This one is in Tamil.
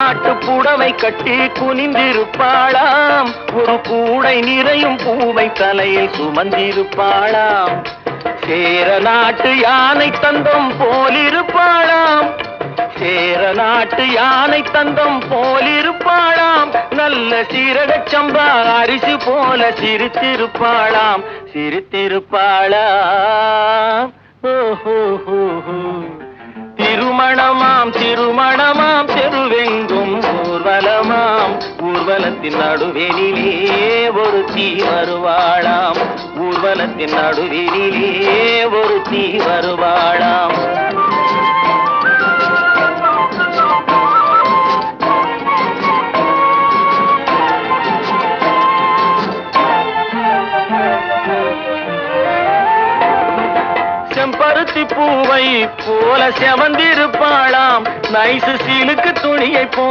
பாட்டு புடவை கட்டி குனிந்திருப்பாளாம், ஒரு கூடை நிறையும் பூவை தலையில் சுமந்திருப்பாளாம். சேர நாட்டு யானை தந்தம் போலிருப்பாளாம், சேர நாட்டு யானை தந்தம் போலிருப்பாளாம். நல்ல சீரகச் சம்பா அரிசி போல சிரித்திருப்பாளாம், சிரித்திருப்பாளாம். திருமணமாம் திருமணமாம் தெருவெங்கும் ஊர்வலமாம், ஊர்வலத்தின் நடுவெளிலே ஒரு தீ வருவாளாம், ஊர்வலத்தின் நடுவெளிலே ஒரு தீ வருவாளாம். செம்பருத்தி பூவை போல செவந்திருப்பாளாம், நைசு சீலுக்கு துணியை போ